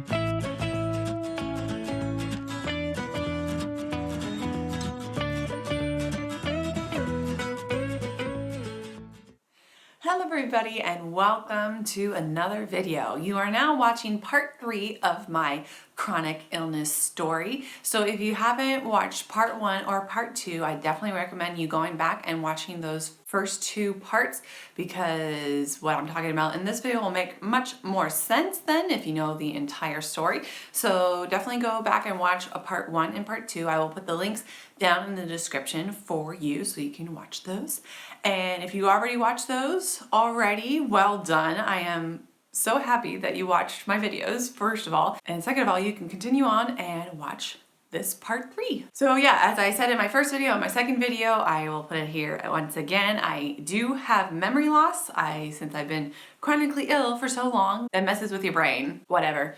Hello everybody and welcome to another video. You are now watching part 3 of my chronic illness story. So if you haven't watched part 1 or part 2, I definitely recommend you going back and watching those first 2 parts, because what I'm talking about in this video will make much more sense than if you know the entire story. So definitely go back and watch a part 1 and part 2. I will put the links down in the description for you so you can watch those. And if you already watched those already, well done. I am so happy that you watched my videos, first of all. And second of all, you can continue on and watch this part 3. So yeah, as I said in my first video and my second video, I will put it here once again. I do have memory loss. Since I've been chronically ill for so long, that messes with your brain, whatever.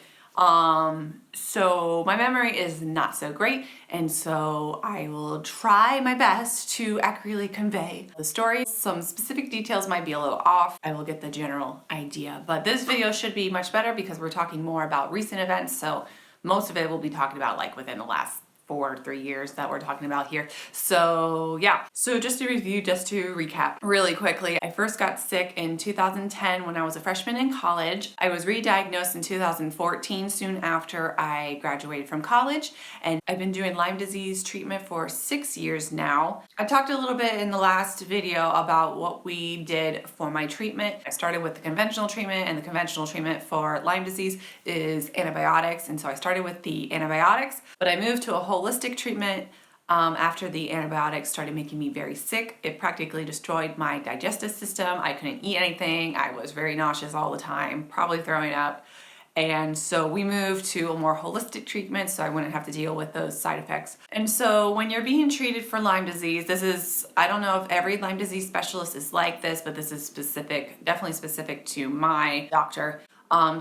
So my memory is not so great, and so I will try my best to accurately convey the story. Some specific details might be a little off. I will get the general idea, but this video should be much better because we're talking more about recent events, so most of it will be talking about like within the last 4 or 3 years that we're talking about here. So yeah, so just to review, just to recap really quickly, I first got sick in 2010 when I was a freshman in college. I was re-diagnosed in 2014 soon after I graduated from college, and I've been doing Lyme disease treatment for 6 years now. I talked a little bit in the last video about what we did for my treatment. I started with the conventional treatment, and the conventional treatment for Lyme disease is antibiotics, and so I started with the antibiotics, but I moved to a holistic treatment after the antibiotics started making me very sick. It practically destroyed my digestive system. I couldn't eat anything. I was very nauseous all the time, probably throwing up. And so we moved to a more holistic treatment so I wouldn't have to deal with those side effects. And so when you're being treated for Lyme disease, this is, I don't know if every Lyme disease specialist is like this, but this is specific, definitely specific to my doctor.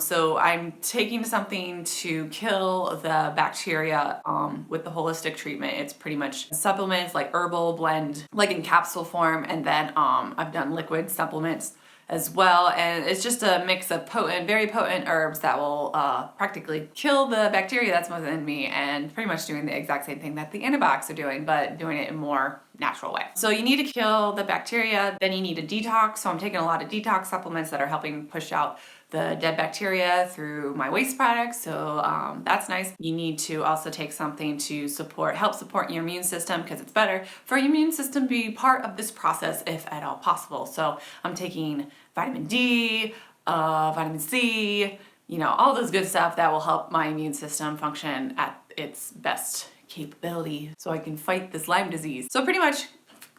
So I'm taking something to kill the bacteria with the holistic treatment. It's pretty much supplements like herbal blend, like in capsule form, and then I've done liquid supplements as well, and it's just a mix of potent, very potent herbs that will practically kill the bacteria that's within me, and pretty much doing the exact same thing that the antibiotics are doing, but doing it in a more natural way. So you need to kill the bacteria, then you need a detox. So I'm taking a lot of detox supplements that are helping push out the dead bacteria through my waste products, so that's nice. You need to also take something to help support your immune system, because it's better for your immune system to be part of this process if at all possible. So I'm taking vitamin D, vitamin C, you know, all those good stuff that will help my immune system function at its best capability so I can fight this Lyme disease. So pretty much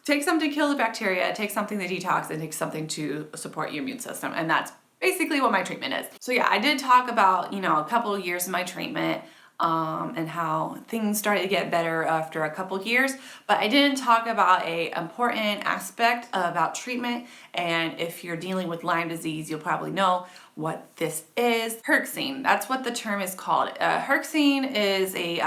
take something to kill the bacteria, take something to detox, and take something to support your immune system, and that's basically what my treatment is. So yeah, I did talk about, you know, a couple of years of my treatment and how things started to get better after a couple of years, but I didn't talk about a important aspect about treatment. And if you're dealing with Lyme disease, you'll probably know what this is. Herxine, that's what the term is called. Herxine is a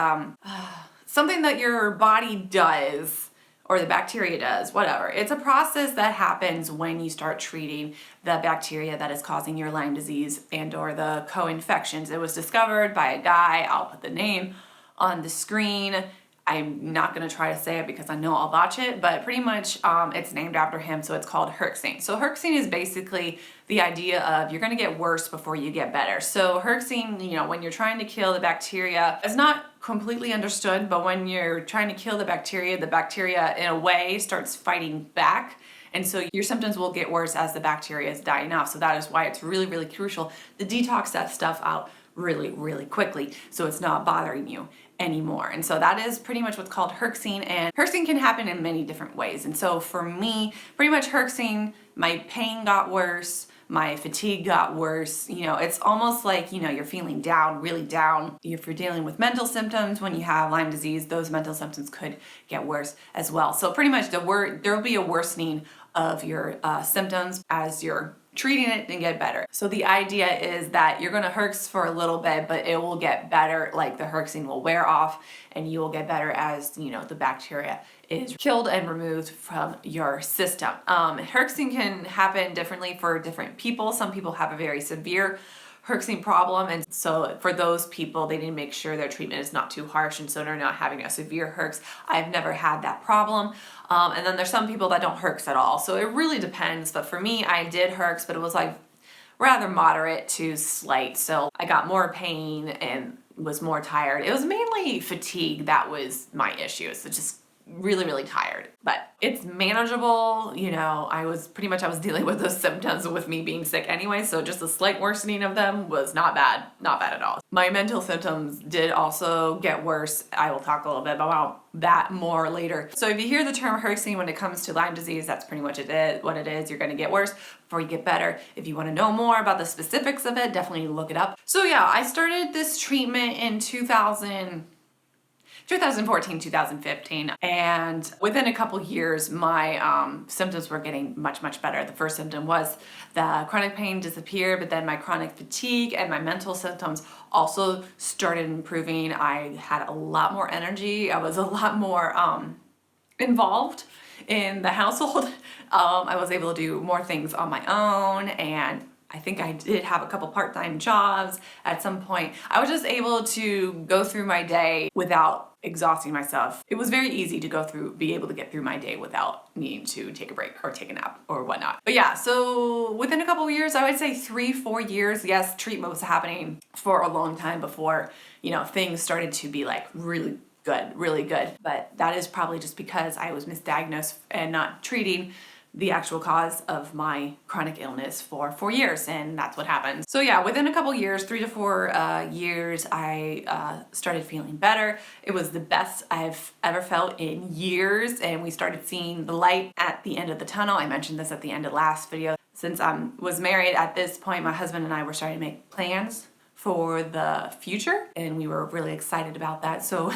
something that your body does, or the bacteria does, whatever. It's a process that happens when you start treating the bacteria that is causing your Lyme disease and or the co-infections. It was discovered by a guy. I'll put the name on the screen. I'm not gonna try to say it because I know I'll botch it, but pretty much it's named after him, so it's called Herxine. So Herxine is basically the idea of you're gonna get worse before you get better. So Herxine, you know, when you're trying to kill the bacteria, it's not completely understood, but when you're trying to kill the bacteria in a way starts fighting back. And so your symptoms will get worse as the bacteria is dying off. So that is why it's really, really crucial to detox that stuff out really, really quickly so it's not bothering you anymore. And so that is pretty much what's called Herxine, and Herxine can happen in many different ways. And so for me, pretty much Herxine, my pain got worse, my fatigue got worse. You know, it's almost like, you know, you're feeling down, really down. If you're dealing with mental symptoms when you have Lyme disease, those mental symptoms could get worse as well. So pretty much there will be a worsening of your symptoms as you're treating it and get better. So the idea is that you're gonna herx for a little bit, but it will get better, like the herxing will wear off and you will get better as, you know, the bacteria is killed and removed from your system. Herxing can happen differently for different people. Some people have a very severe herxing problem. And so for those people, they need to make sure their treatment is not too harsh, and so they're not having a severe herx. I've never had that problem. And then there's some people that don't herx at all. So it really depends. But for me, I did herx, but it was like rather moderate to slight. So I got more pain and was more tired. It was mainly fatigue that was my issue. So just really, really tired, but it's manageable. You know, I was dealing with those symptoms with me being sick anyway. So just a slight worsening of them was not bad at all. My mental symptoms did also get worse. I will talk a little bit about that more later. So if you hear the term herxing when it comes to Lyme disease, that's pretty much what it is. You're going to get worse before you get better. If you want to know more about the specifics of it, definitely look it up. So yeah, I started this treatment in 2014, 2015. And within a couple years, my symptoms were getting much, much better. The first symptom was the chronic pain disappeared, but then my chronic fatigue and my mental symptoms also started improving. I had a lot more energy. I was a lot more involved in the household. I was able to do more things on my own, and I think I did have a couple part-time jobs at some point. I was just able to go through my day without exhausting myself. It was very easy to be able to get through my day without needing to take a break or take a nap or whatnot. But yeah, so within a couple of years, I would say 3-4 years, yes, treatment was happening for a long time before, you know, things started to be like really good. But that is probably just because I was misdiagnosed and not treating the actual cause of my chronic illness for 4 years, and that's what happened. So yeah, within a couple years, 3 to 4 years, I started feeling better. It was the best I've ever felt in years, and we started seeing the light at the end of the tunnel. I mentioned this at the end of last video. Since I was married at this point, my husband and I were starting to make plans for the future, and we were really excited about that. So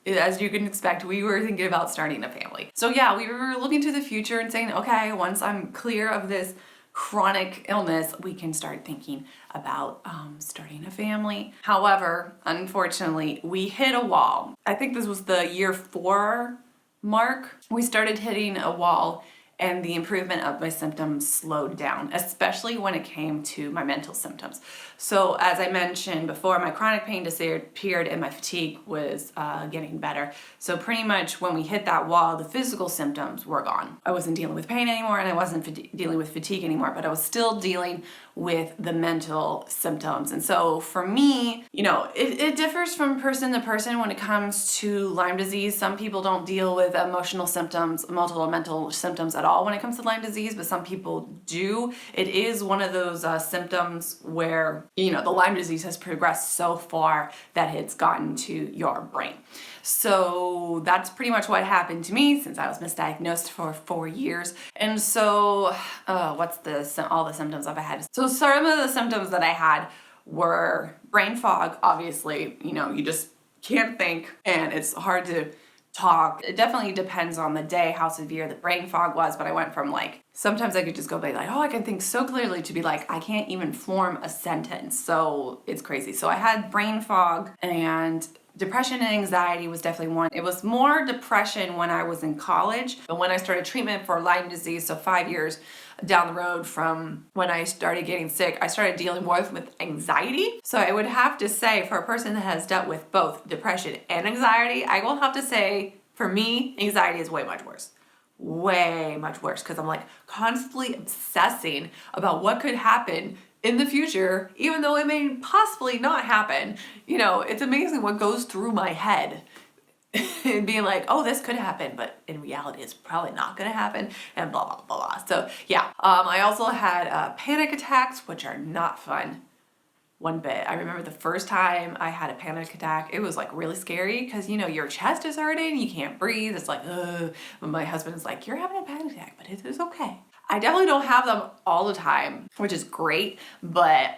as you can expect, we were thinking about starting a family. So yeah, we were looking to the future and saying, okay, once I'm clear of this chronic illness, we can start thinking about starting a family. However, unfortunately, we hit a wall. I think this was the year 4 mark. We started hitting a wall, and the improvement of my symptoms slowed down, especially when it came to my mental symptoms. So as I mentioned before, my chronic pain disappeared and my fatigue was getting better. So pretty much when we hit that wall, the physical symptoms were gone. I wasn't dealing with pain anymore, and I wasn't dealing with fatigue anymore, but I was still dealing with the mental symptoms. And so for me, you know, it differs from person to person when it comes to Lyme disease. Some people don't deal with emotional symptoms, multiple mental symptoms at all when it comes to Lyme disease, but some people do. It is one of those symptoms where, you know, the Lyme disease has progressed so far that it's gotten to your brain. So that's pretty much what happened to me since I was misdiagnosed for 4 years. And so all the symptoms I've had. So some of the symptoms that I had were brain fog. Obviously, you know, you just can't think and it's hard to talk. It definitely depends on the day how severe the brain fog was, but I went from like, sometimes I could just go by like, oh, I can think so clearly, to be like, I can't even form a sentence. So it's crazy. So I had brain fog, and depression and anxiety was definitely one. It was more depression when I was in college, but when I started treatment for Lyme disease, so 5 years down the road from when I started getting sick, I started dealing more with anxiety. So I would have to say, for a person that has dealt with both depression and anxiety, I will have to say, for me, anxiety is way much worse. Way much worse, because I'm like constantly obsessing about what could happen in the future, even though it may possibly not happen. You know, it's amazing what goes through my head and being like, oh, this could happen, but in reality, it's probably not gonna happen, and blah, blah, blah, blah. So yeah, I also had panic attacks, which are not fun one bit. I remember the first time I had a panic attack, it was like really scary because, you know, your chest is hurting, you can't breathe. It's like, ugh. But my husband's like, you're having a panic attack, but it is okay. I definitely don't have them all the time, which is great, but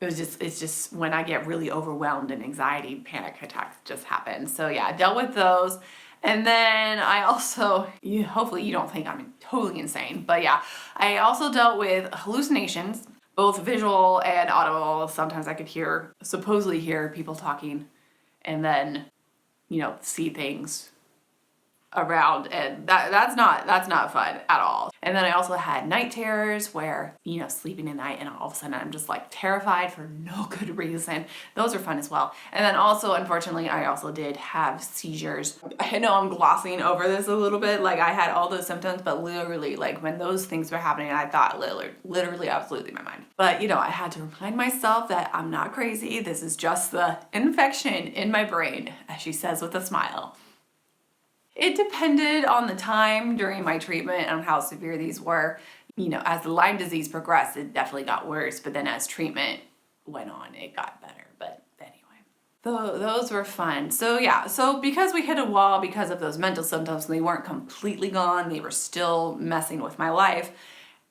it's just when I get really overwhelmed and anxiety, panic attacks just happen. So yeah, I dealt with those. And then I also, hopefully you don't think I'm totally insane, but yeah, I also dealt with hallucinations, both visual and audible. Sometimes I could supposedly hear people talking, and then, you know, see things around, and that's not fun at all. And then I also had night terrors where, you know, sleeping at night and all of a sudden I'm just like terrified for no good reason. Those are fun as well. And then also, unfortunately, I also did have seizures. I know I'm glossing over this a little bit, like I had all those symptoms, but literally, like when those things were happening, I thought literally I was losing my mind. But you know, I had to remind myself that I'm not crazy. This is just the infection in my brain, as she says with a smile. It depended on the time during my treatment and on how severe these were. You know, as the Lyme disease progressed, it definitely got worse, but then as treatment went on, it got better. But anyway, those were fun. So yeah, so because we hit a wall because of those mental symptoms, they weren't completely gone, they were still messing with my life.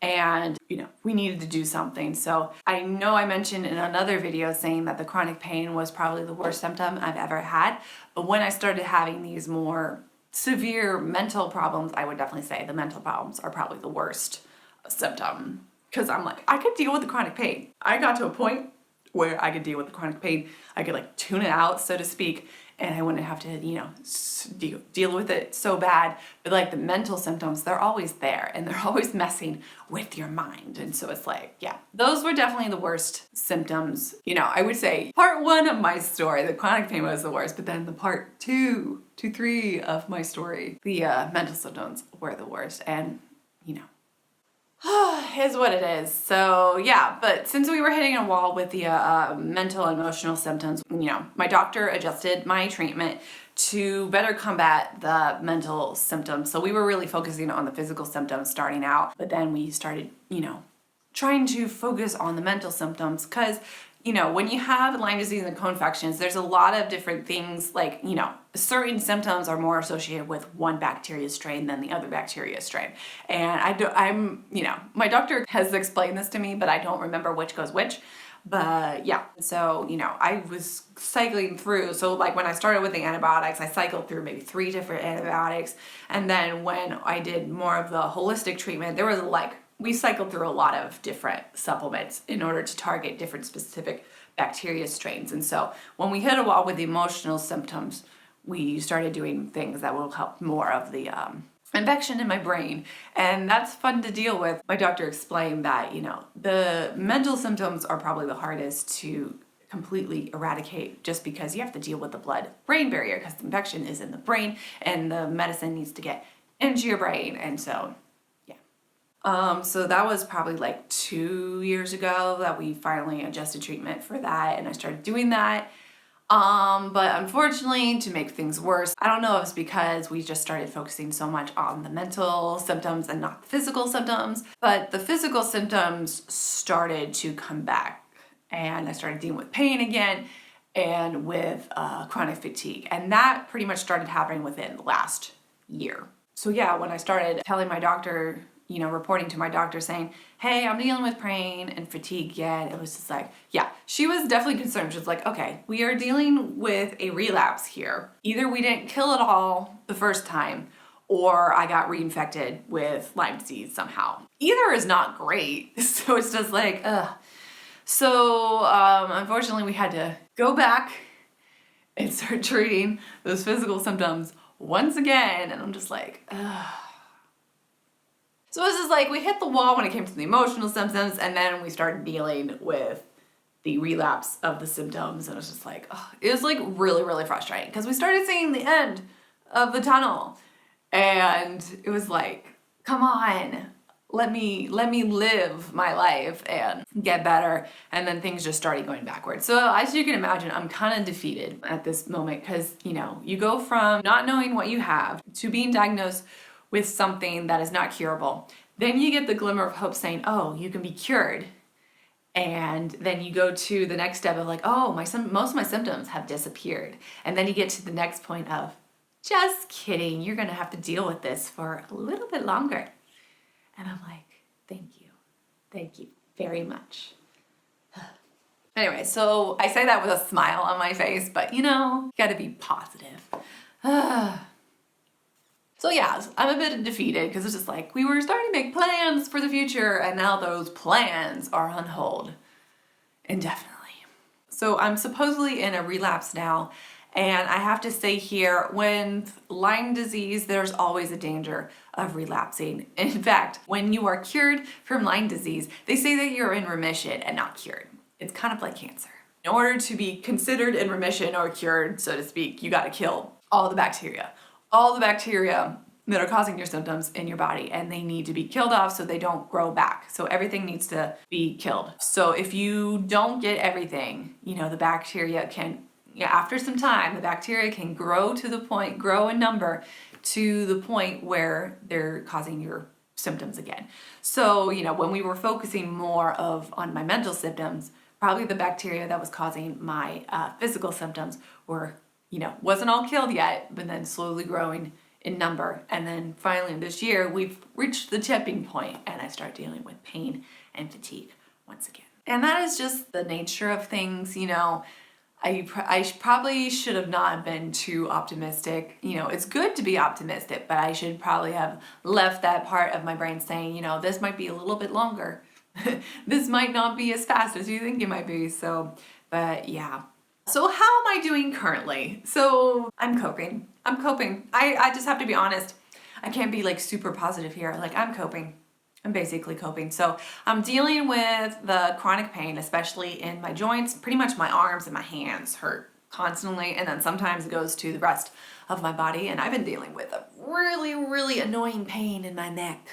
And, you know, we needed to do something. So I know I mentioned in another video saying that the chronic pain was probably the worst symptom I've ever had. But when I started having these more severe mental problems, I would definitely say the mental problems are probably the worst symptom. Because I'm like, I could deal with the chronic pain. I got to a point where I could deal with the chronic pain. I could like tune it out, so to speak, and I wouldn't have to, you know, deal with it so bad. But like the mental symptoms, they're always there and they're always messing with your mind. And so it's like, yeah, those were definitely the worst symptoms. You know, I would say part 1 of my story, the chronic pain was the worst, but then the part 2 to 3 of my story, the mental symptoms were the worst. And, you know, is what it is. So yeah, but since we were hitting a wall with the mental and emotional symptoms, you know, my doctor adjusted my treatment to better combat the mental symptoms. So we were really focusing on the physical symptoms starting out, but then we started, you know, trying to focus on the mental symptoms because, you know, when you have Lyme disease and co-infections, there's a lot of different things, like, you know, certain symptoms are more associated with one bacteria strain than the other bacteria strain. And I'm, you know, my doctor has explained this to me, but I don't remember which goes which. But yeah, so, you know, I was cycling through. So like when I started with the antibiotics, I cycled through maybe 3 different antibiotics. And then when I did more of the holistic treatment, there was like, we cycled through a lot of different supplements in order to target different specific bacteria strains. And so when we hit a wall with the emotional symptoms, we started doing things that will help more of the infection in my brain. And that's fun to deal with. My doctor explained that, you know, the mental symptoms are probably the hardest to completely eradicate just because you have to deal with the blood-brain barrier because the infection is in the brain and the medicine needs to get into your brain. And so so that was probably like 2 years ago that we finally adjusted treatment for that, and I started doing that. But unfortunately, to make things worse, I don't know if it's because we just started focusing so much on the mental symptoms and not the physical symptoms, but the physical symptoms started to come back, and I started dealing with pain again and with chronic fatigue, and that pretty much started happening within the last year. So yeah, when I started telling my doctor, you know, reporting to my doctor saying, hey, I'm dealing with pain and fatigue again, it was just like, yeah, she was definitely concerned. She was like, okay, we are dealing with a relapse here. Either we didn't kill it all the first time, or I got reinfected with Lyme disease somehow. Either is not great. So it's just like, ugh. So unfortunately, we had to go back and start treating those physical symptoms once again. And I'm just like, ugh. So it's just like we hit the wall when it came to the emotional symptoms, and then we started dealing with the relapse of the symptoms, and it was just like, oh, it was like really, really frustrating because we started seeing the end of the tunnel, and it was like, come on, let me live my life and get better, and then things just started going backwards. So as you can imagine, I'm kind of defeated at this moment because, you know, you go from not knowing what you have to being diagnosed with something that is not curable. Then you get the glimmer of hope saying, oh, you can be cured. And then you go to the next step of like, oh, most of my symptoms have disappeared. And then you get to the next point of, just kidding, you're gonna have to deal with this for a little bit longer. And I'm like, thank you very much. Anyway, so I say that with a smile on my face, but you know, you gotta be positive. So yeah, I'm a bit defeated because it's just like we were starting to make plans for the future and now those plans are on hold indefinitely. So I'm supposedly in a relapse now, And I have to say here, with Lyme disease, there's always a danger of relapsing. In fact, when you are cured from Lyme disease, they say that you're in remission and not cured. It's kind of like cancer. In order to be considered in remission or cured, so to speak, you got to kill all the bacteria that are causing your symptoms in your body, and they need to be killed off so they don't grow back. So everything needs to be killed. So if you don't get everything, the bacteria can, after some time, the bacteria can grow in number to the point where they're causing your symptoms again. So, when we were focusing more on my mental symptoms, probably the bacteria that was causing my physical symptoms were, wasn't all killed yet, but then slowly growing in number. And then finally this year, we've reached the tipping point and I start dealing with pain and fatigue once again. And that is just the nature of things, I probably should have not been too optimistic. It's good to be optimistic, but I should probably have left that part of my brain saying, this might be a little bit longer. This might not be as fast as you think it might be. So, but yeah. So how am I doing currently? So I'm coping. I just have to be honest. I can't be super positive here. I'm coping. I'm basically coping. So I'm dealing with the chronic pain, especially in my joints. Pretty much my arms and my hands hurt constantly. And then sometimes it goes to the rest of my body. And I've been dealing with a really, really annoying pain in my neck,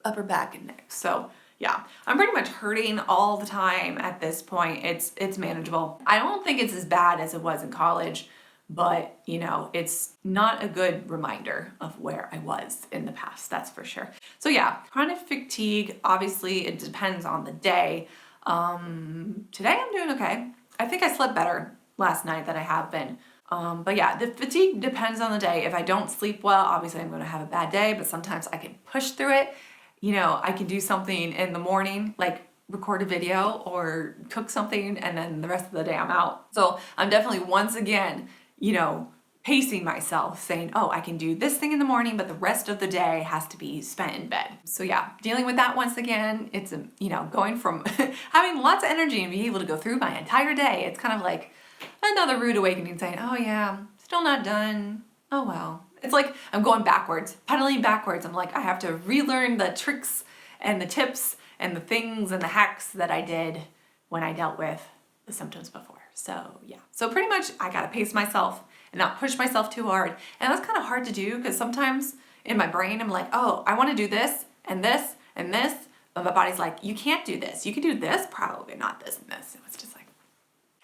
upper back and neck. So yeah, I'm pretty much hurting all the time at this point. It's manageable. I don't think it's as bad as it was in college, but it's not a good reminder of where I was in the past, that's for sure. So yeah, chronic fatigue, obviously it depends on the day. Today I'm doing okay. I think I slept better last night than I have been. But yeah, the fatigue depends on the day. If I don't sleep well, obviously I'm going to have a bad day, but sometimes I can push through it. I can do something in the morning, like record a video or cook something, and then the rest of the day I'm out. So I'm definitely once again, pacing myself, saying, oh, I can do this thing in the morning, but the rest of the day has to be spent in bed. So yeah, dealing with that once again, it's, going from having lots of energy and being able to go through my entire day. It's kind of like another rude awakening saying, oh yeah, still not done. Oh well. It's like I'm going backwards, pedaling backwards. I'm like, I have to relearn the tricks and the tips and the things and the hacks that I did when I dealt with the symptoms before. So yeah, so pretty much I gotta pace myself and not push myself too hard. And that's kind of hard to do because sometimes in my brain, I'm like, oh, I wanna do this and this and this. But my body's like, you can't do this. You can do this, probably not this and this. So it's just like,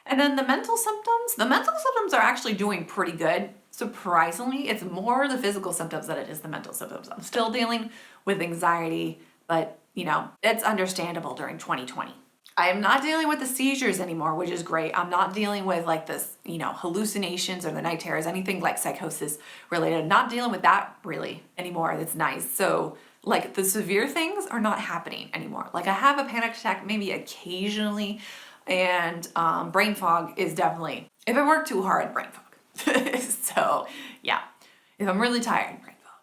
and then the mental symptoms are actually doing pretty good. Surprisingly, it's more the physical symptoms than it is the mental symptoms. I'm still dealing with anxiety, but it's understandable during 2020. I am not dealing with the seizures anymore, which is great. I'm not dealing with this, hallucinations or the night terrors, anything like psychosis related. I'm not dealing with that really anymore. That's nice. So the severe things are not happening anymore. I have a panic attack maybe occasionally, and brain fog is definitely, if I work too hard, brain fog. So yeah, if I'm really tired, brain fog.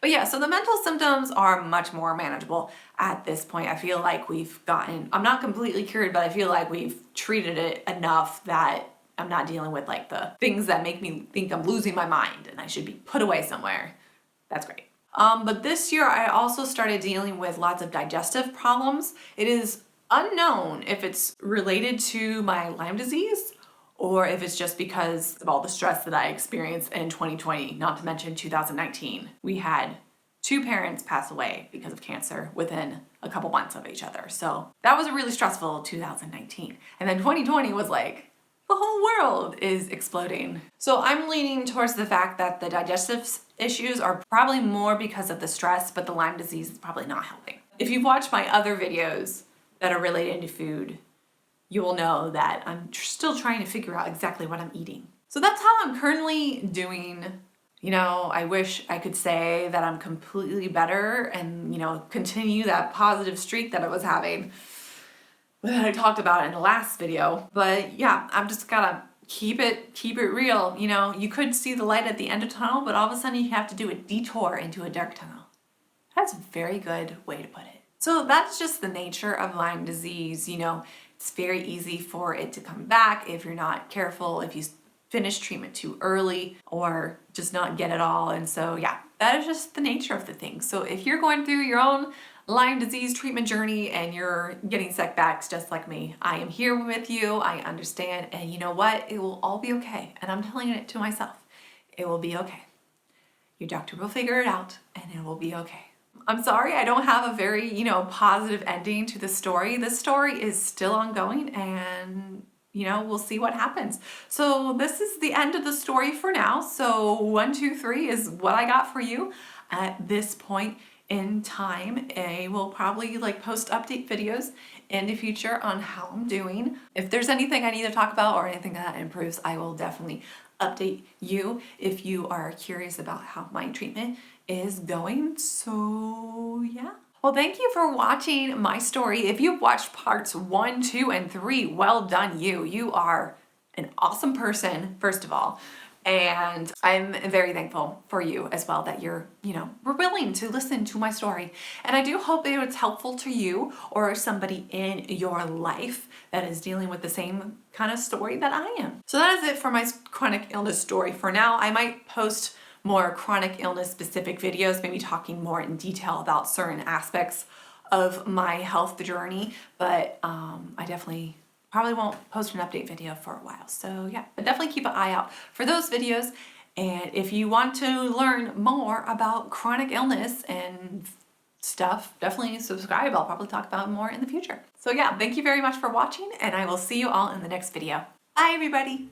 But yeah, so the mental symptoms are much more manageable at this point. I feel like I'm not completely cured, but I feel like we've treated it enough that I'm not dealing with the things that make me think I'm losing my mind and I should be put away somewhere. That's great. But this year I also started dealing with lots of digestive problems. It is unknown if it's related to my Lyme disease or if it's just because of all the stress that I experienced in 2020, not to mention 2019. We had 2 parents pass away because of cancer within a couple months of each other. So that was a really stressful 2019. And then 2020 was like, the whole world is exploding. So I'm leaning towards the fact that the digestive issues are probably more because of the stress, but the Lyme disease is probably not helping. If you've watched my other videos that are related to food, you will know that I'm still trying to figure out exactly what I'm eating. So that's how I'm currently doing. I wish I could say that I'm completely better and, continue that positive streak that I was having that I talked about in the last video. But yeah, I'm just gotta keep it real. You could see the light at the end of the tunnel, but all of a sudden you have to do a detour into a dark tunnel. That's a very good way to put it. So that's just the nature of Lyme disease. It's very easy for it to come back if you're not careful, if you finish treatment too early or just not get it all. And so yeah, that is just the nature of the thing. So if you're going through your own Lyme disease treatment journey and you're getting setbacks just like me, I am here with you. I understand. And you know what? It will all be okay. And I'm telling it to myself. It will be okay. Your doctor will figure it out and it will be okay. I'm sorry I don't have a very, positive ending to the story. The story is still ongoing and, we'll see what happens. So this is the end of the story for now. So 1, 2, 3 is what I got for you at this point in time. I will probably post update videos in the future on how I'm doing. If there's anything I need to talk about or anything that improves, I will definitely update you if you are curious about how my treatment is going. So yeah. Well, thank you for watching my story. If you've watched parts 1, 2, and 3, well done you. You are an awesome person, first of all. And I'm very thankful for you as well that you're willing to listen to my story. And I do hope it was helpful to you or somebody in your life that is dealing with the same kind of story that I am. So that is it for my chronic illness story for now. I might post more chronic illness specific videos, maybe talking more in detail about certain aspects of my health journey, but I definitely probably won't post an update video for a while. So yeah, but definitely keep an eye out for those videos. And if you want to learn more about chronic illness and stuff, definitely subscribe. I'll probably talk about it more in the future. So yeah, thank you very much for watching and I will see you all in the next video. Bye everybody.